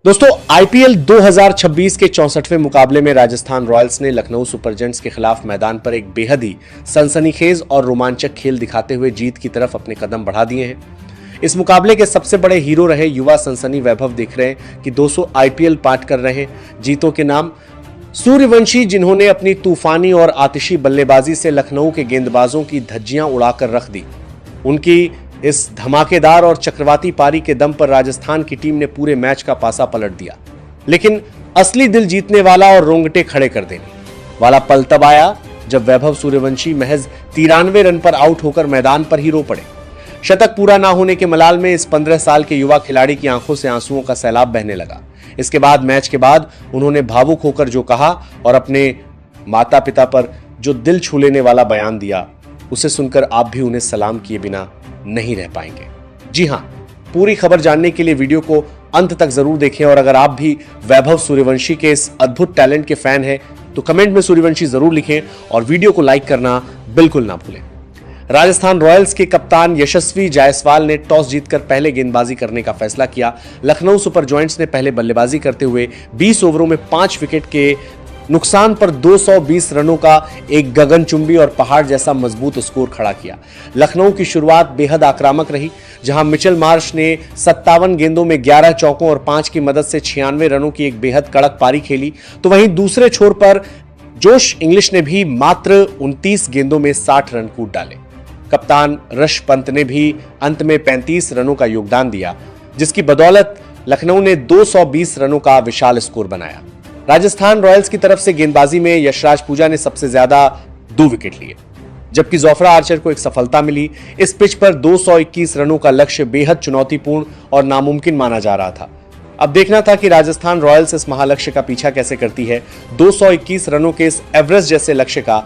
दोस्तों आईपीएल 2026 के 64वें मुकाबले में राजस्थान रॉयल्स ने लखनऊ सुपर जायंट्स के खिलाफ मैदान पर एक बेहद ही सनसनीखेज और रोमांचक खेल दिखाते हुए जीत की तरफ अपने कदम बढ़ा दिए हैं। इस मुकाबले के सबसे बड़े हीरो रहे युवा सनसनी वैभव देख रहे हैं कि 200 आईपीएल पार कर रहे हैं। जीतों के नाम सूर्यवंशी, जिन्होंने अपनी तूफानी और आतिशी बल्लेबाजी से लखनऊ के गेंदबाजों की धज्जियां उड़ाकर रख दी। उनकी इस धमाकेदार और चक्रवाती पारी के दम पर राजस्थान की टीम ने पूरे मैच का पासा पलट दिया, लेकिन असली दिल जीतने वाला और रोंगटे खड़े कर देने वाला पल तब आया जब वैभव सूर्यवंशी महज 93 रन पर आउट होकर मैदान पर ही रो पड़े। शतक पूरा ना होने के मलाल में इस 15 साल के युवा खिलाड़ी की आंखों से आंसुओं का सैलाब बहने लगा। इसके बाद मैच के बाद उन्होंने भावुक होकर जो कहा और अपने माता पिता पर जो दिल छू लेने वाला बयान दिया, उसे सुनकर आप भी उन्हें सलाम किए बिना नहीं रह पाएंगे। जी हां, पूरी खबर जानने के लिए वीडियो को अंत तक जरूर देखें और अगर आप भी वैभव सूर्यवंशी के इस अद्भुत टैलेंट के फैन हैं तो कमेंट में सूर्यवंशी जरूर लिखें और वीडियो को लाइक करना बिल्कुल ना भूलें। राजस्थान रॉयल्स के कप्तान यशस्वी जायसवाल ने टॉस जीतकर पहले गेंदबाजी करने का फैसला किया। लखनऊ सुपर जायंट्स ने पहले बल्लेबाजी करते हुए 20 ओवरों में 5 विकेट के नुकसान पर 220 रनों का एक गगनचुंबी और पहाड़ जैसा मजबूत स्कोर खड़ा किया। लखनऊ की शुरुआत बेहद आक्रामक रही, जहां मिचेल मार्श ने 57 गेंदों में 11 चौकों और 5 की मदद से 96 रनों की एक बेहद कड़क पारी खेली। तो वहीं दूसरे छोर पर जोश इंग्लिश ने भी मात्र 29 गेंदों में 60 रन कूट डाले। कप्तान ऋष पंत ने भी अंत में 35 रनों का योगदान दिया, जिसकी बदौलत लखनऊ ने 220 रनों का विशाल स्कोर बनाया। राजस्थान रॉयल्स की तरफ से गेंदबाजी में यशराज पूजा ने सबसे ज्यादा 2 विकेट लिए, जबकि जोफ्रा आर्चर को एक सफलता मिली। इस पिच पर 221 रनों का लक्ष्य बेहद चुनौतीपूर्ण और नामुमकिन माना जा रहा था। अब देखना था कि राजस्थान रॉयल्स इस महालक्ष्य का पीछा कैसे करती है। 221 रनों के इस एवरेस्ट जैसे लक्ष्य का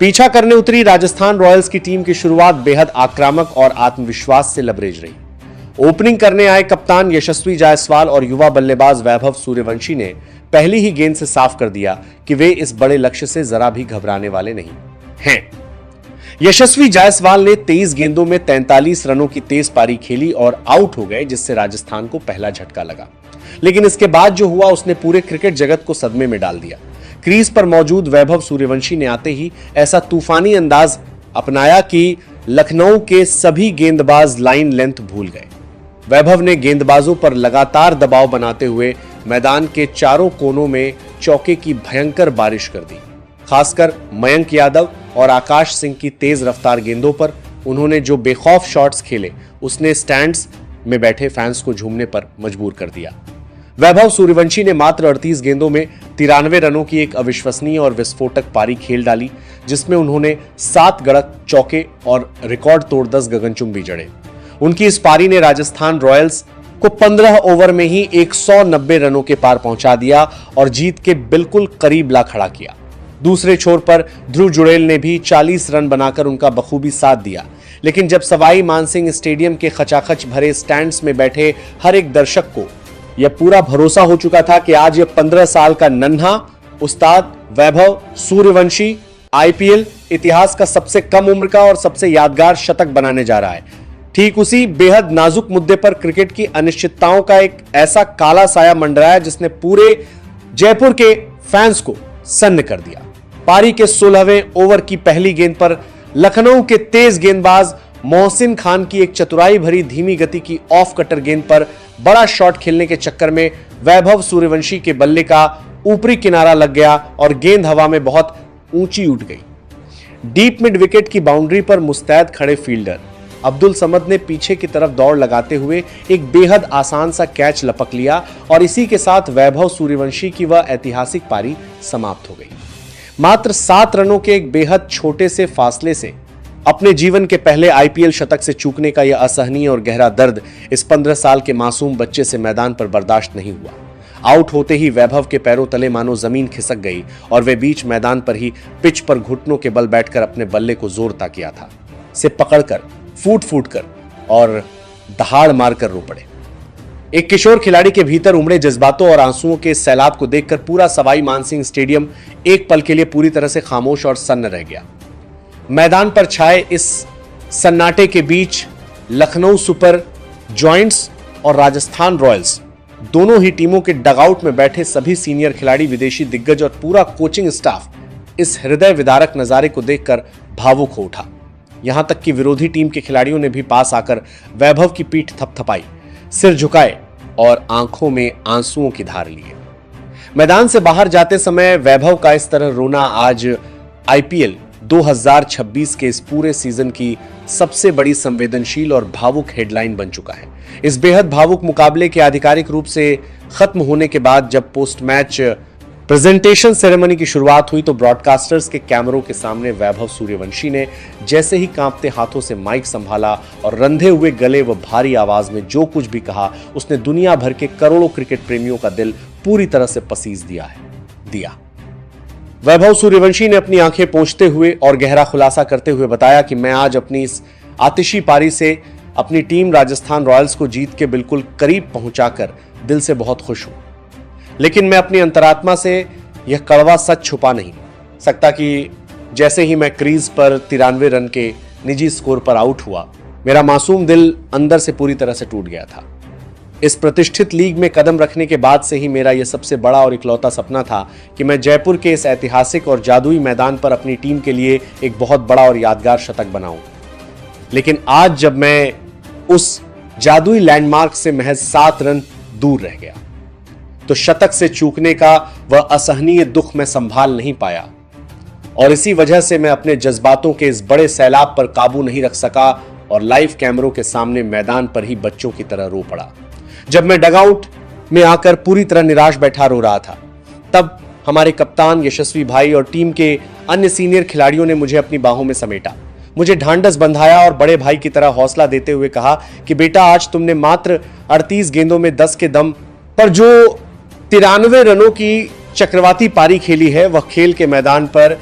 पीछा करने उतरी राजस्थान रॉयल्स की टीम की शुरुआत बेहद आक्रामक और आत्मविश्वास से लबरेज रही। ओपनिंग करने आए कप्तान यशस्वी जायसवाल और युवा बल्लेबाज वैभव सूर्यवंशी ने पहली ही गेंद से साफ कर दिया कि वे इस बड़े लक्ष्य से जरा भी घबराने वाले नहीं हैं। यशस्वी जायसवाल ने 23 गेंदों में 43 रनों की तेज पारी खेली और आउट हो गए, जिससे राजस्थान को पहला झटका लगा। लेकिन इसके बाद जो हुआ उसने पूरे क्रिकेट जगत को सदमे में डाल दिया। क्रीज पर मौजूद वैभव सूर्यवंशी ने आते ही ऐसा तूफानी अंदाज अपनाया कि लखनऊ के सभी गेंदबाज लाइन लेंथ भूल गए। वैभव ने गेंदबाजों पर लगातार दबाव बनाते हुए मैदान के चारों कोनों में चौके की भयंकर बारिश कर दी। खासकर मयंक यादव और आकाश सिंह की तेज रफ्तार गेंदों पर उन्होंने जो बेखौफ शॉट्स खेले, उसने स्टैंड्स में बैठे फैंस को झूमने पर मजबूर कर दिया। वैभव सूर्यवंशी ने मात्र 38 गेंदों में 93 रनों की एक अविश्वसनीय और विस्फोटक पारी खेल डाली, जिसमें उन्होंने 7 गड़क चौके और रिकॉर्ड तोड़ 10 गगनचुंबी जड़े। उनकी इस पारी ने राजस्थान रॉयल्स को 15 ओवर में ही 190 रनों के पार पहुंचा दिया और जीत के बिल्कुल करीब ला खड़ा किया। दूसरे छोर पर ध्रुव जुड़ेल ने भी 40 रन बनाकर उनका बखूबी साथ दिया, लेकिन जब सवाई मानसिंह स्टेडियम के खचाखच भरे स्टैंड्स में बैठे हर एक दर्शक को यह पूरा भरोसा हो चुका था कि आज यह 15 साल का नन्हा उस्ताद वैभव सूर्यवंशी आईपीएल इतिहास का सबसे कम उम्र का और सबसे यादगार शतक बनाने जा रहा है, ठीक उसी बेहद नाजुक मुद्दे पर क्रिकेट की अनिश्चितताओं का एक ऐसा काला साया मंडराया जिसने पूरे जयपुर के फैंस को सन्न कर दिया। पारी के 16वें ओवर की पहली गेंद पर लखनऊ के तेज गेंदबाज मोहसिन खान की एक चतुराई भरी धीमी गति की ऑफ कटर गेंद पर बड़ा शॉट खेलने के चक्कर में वैभव सूर्यवंशी के बल्ले का ऊपरी किनारा लग गया और गेंद हवा में बहुत ऊंची उठ गई। डीप मिड विकेट की बाउंड्री पर मुस्तैद खड़े फील्डर अब्दुल समद ने पीछे की तरफ दौड़ लगाते हुए एक बेहद आसान सा कैच लपक लिया और इसी के साथ वैभव सूर्यवंशी की वह ऐतिहासिक पारी समाप्त हो गई। मात्र 7 रनों के एक बेहद छोटे से फासले से अपने जीवन के पहले आईपीएल शतक से चूकने का यह असहनीय और गहरा दर्द इस 15 साल के मासूम बच्चे से मैदान पर बर्दाश्त नहीं हुआ। आउट होते ही वैभव के पैरों तले मानो जमीन खिसक गई और वे बीच मैदान पर ही पिच पर घुटनों के बल बैठकर अपने बल्ले को जोरता किया था से पकड़कर फूट फूट कर और दहाड़ मारकर रो पड़े। एक किशोर खिलाड़ी के भीतर उमड़े जज्बातों और आंसुओं के सैलाब को देखकर पूरा सवाई मानसिंह स्टेडियम एक पल के लिए पूरी तरह से खामोश और सन्न रह गया। मैदान पर छाए इस सन्नाटे के बीच लखनऊ सुपर जायंट्स और राजस्थान रॉयल्स दोनों ही टीमों के डगआउट में बैठे सभी सीनियर खिलाड़ी, विदेशी दिग्गज और पूरा कोचिंग स्टाफ इस हृदय विदारक नजारे को देखकर भावुक हो उठा। यहां तक कि विरोधी टीम के खिलाड़ियों ने भी पास आकर वैभव की पीठ थपथपाई, सिर झुकाए और आंखों में आंसुओं की धार लिए। मैदान से बाहर जाते समय वैभव का इस तरह रोना आज आईपीएल 2026 के इस पूरे सीजन की सबसे बड़ी संवेदनशील और भावुक हेडलाइन बन चुका है। इस बेहद भावुक मुकाबले के आधिकारिक रूप से खत्म होने के बाद जब पोस्ट मैच प्रेजेंटेशन सेरेमनी की शुरुआत हुई तो ब्रॉडकास्टर्स के कैमरों के सामने वैभव सूर्यवंशी ने जैसे ही कांपते हाथों से माइक संभाला और रंधे हुए गले व भारी आवाज में जो कुछ भी कहा, उसने दुनिया भर के करोड़ों क्रिकेट प्रेमियों का दिल पूरी तरह से पसीज दिया। वैभव सूर्यवंशी ने अपनी आंखें पोंछते हुए और गहरा खुलासा करते हुए बताया कि मैं आज अपनी इस आतिशी पारी से अपनी टीम राजस्थान रॉयल्स को जीत के बिल्कुल करीब पहुंचाकर दिल से बहुत खुश हूं, लेकिन मैं अपनी अंतरात्मा से यह कड़वा सच छुपा नहीं सकता कि जैसे ही मैं क्रीज पर 93 रन के निजी स्कोर पर आउट हुआ, मेरा मासूम दिल अंदर से पूरी तरह से टूट गया था। इस प्रतिष्ठित लीग में कदम रखने के बाद से ही मेरा यह सबसे बड़ा और इकलौता सपना था कि मैं जयपुर के इस ऐतिहासिक और जादुई मैदान पर अपनी टीम के लिए एक बहुत बड़ा और यादगार शतक बनाऊं। लेकिन आज जब मैं उस जादुई लैंडमार्क से महज 7 रन दूर रह गया तो शतक से चूकने का वह असहनीय दुख मैं संभाल नहीं पाया और इसी वजह से मैं अपने जज्बातों के इस बड़े सैलाब पर काबू नहीं रख सका और लाइव कैमरों के सामने मैदान पर ही बच्चों की तरह रो पड़ा। जब मैं डगआउट में आकर पूरी तरह निराश बैठा रो रहा था, तब हमारे कप्तान यशस्वी भाई और टीम के अन्य सीनियर खिलाड़ियों ने मुझे अपनी बाहों में समेटा, मुझे ढांढस बंधाया और बड़े भाई की तरह हौसला देते हुए कहा कि बेटा, आज तुमने मात्र 38 गेंदों में 10 के दम पर जो 93 रनों की चक्रवाती पारी खेली है, वह खेल के मैदान पर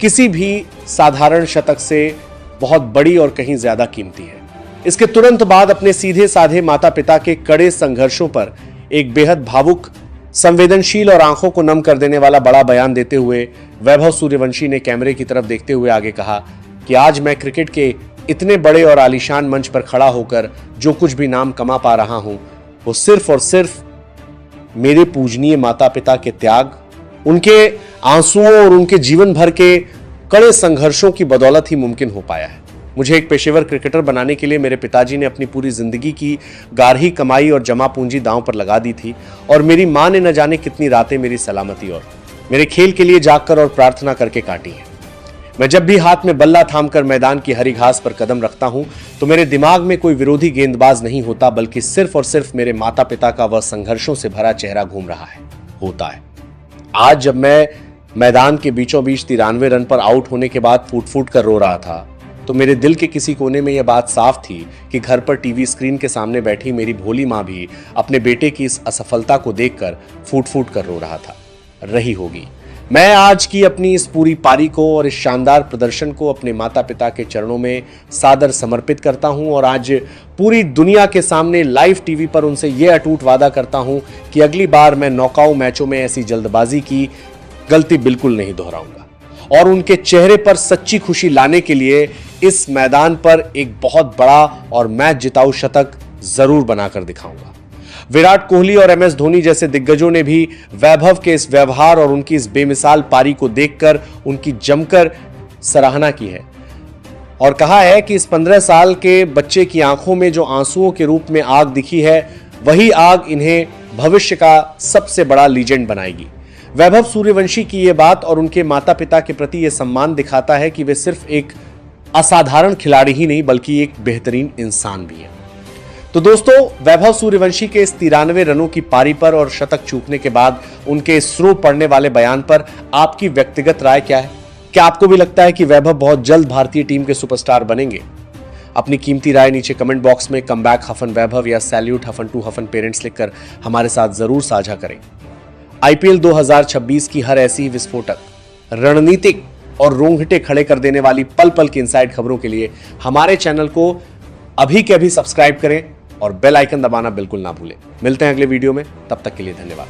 किसी भी साधारण शतक से बहुत बड़ी और कहीं ज्यादा कीमती है। इसके तुरंत बाद अपने सीधे साधे माता पिता के कड़े संघर्षों पर एक बेहद भावुक, संवेदनशील और आंखों को नम कर देने वाला बड़ा बयान देते हुए वैभव सूर्यवंशी ने कैमरे की तरफ देखते हुए आगे कहा कि आज मैं क्रिकेट के इतने बड़े और आलीशान मंच पर खड़ा होकर जो कुछ भी नाम कमा पा रहा हूं, वो सिर्फ और सिर्फ मेरे पूजनीय माता पिता के त्याग, उनके आंसुओं और उनके जीवन भर के कड़े संघर्षों की बदौलत ही मुमकिन हो पाया है। मुझे एक पेशेवर क्रिकेटर बनाने के लिए मेरे पिताजी ने अपनी पूरी जिंदगी की गारही कमाई और जमा पूंजी दांव पर लगा दी थी और मेरी मां ने न जाने कितनी रातें मेरी सलामती और मेरे खेल के लिए जागकर और प्रार्थना करके काटी हैं। मैं जब भी हाथ में बल्ला थामकर मैदान की हरी घास पर कदम रखता हूं तो मेरे दिमाग में कोई विरोधी गेंदबाज नहीं होता, बल्कि सिर्फ और सिर्फ मेरे माता पिता का वह संघर्षों से भरा चेहरा घूम रहा होता है। आज जब मैं मैदान के बीचों बीच 93 रन पर आउट होने के बाद फूट फूट कर रो रहा था तो मेरे दिल के किसी कोने में यह बात साफ थी कि घर पर टीवी स्क्रीन के सामने बैठी मेरी भोली मां भी अपने बेटे की इस असफलता को देखकर फूट फूट कर रो रही होगी। मैं आज की अपनी इस पूरी पारी को और इस शानदार प्रदर्शन को अपने माता पिता के चरणों में सादर समर्पित करता हूं और आज पूरी दुनिया के सामने लाइव टीवी पर उनसे यह अटूट वादा करता हूं कि अगली बार मैं नॉकआउट मैचों में ऐसी जल्दबाजी की गलती बिल्कुल नहीं दोहराऊंगा और उनके चेहरे पर सच्ची खुशी लाने के लिए इस मैदान पर एक बहुत बड़ा और मैच जिताऊ शतक जरूर बनाकर दिखाऊंगा। विराट कोहली और एमएस धोनी जैसे दिग्गजों ने भी वैभव के इस व्यवहार और उनकी इस बेमिसाल पारी को देखकर उनकी जमकर सराहना की है और कहा है कि इस 15 साल के बच्चे की आंखों में जो आंसुओं के रूप में आग दिखी है, वही आग इन्हें भविष्य का सबसे बड़ा लीजेंड बनाएगी। वैभव सूर्यवंशी की यह बात और उनके माता पिता के प्रति यह सम्मान दिखाता है कि वे सिर्फ एक असाधारण खिलाड़ी ही नहीं बल्कि एक बेहतरीन इंसान भी है। तो दोस्तों, वैभव सूर्यवंशी के इस 93 रनों की पारी पर और शतक चूकने के बाद उनके स्रो पड़ने वाले बयान पर आपकी व्यक्तिगत राय क्या है? क्या आपको भी लगता है कि वैभव बहुत जल्द भारतीय टीम के सुपरस्टार बनेंगे? अपनी कीमती राय नीचे कमेंट बॉक्स में कमबैक हफन वैभव या सैल्यूट हफन टू हफन पेरेंट्स लिखकर हमारे साथ जरूर साझा करें। आईपीएल 2026 की हर ऐसी विस्फोटक, रणनीतिक और रोंगटे खड़े कर देने वाली पल पल की इनसाइड खबरों के लिए हमारे चैनल को अभी के अभी सब्सक्राइब करें और बेल आइकन दबाना बिल्कुल ना भूलें। मिलते हैं अगले वीडियो में, तब तक के लिए धन्यवाद।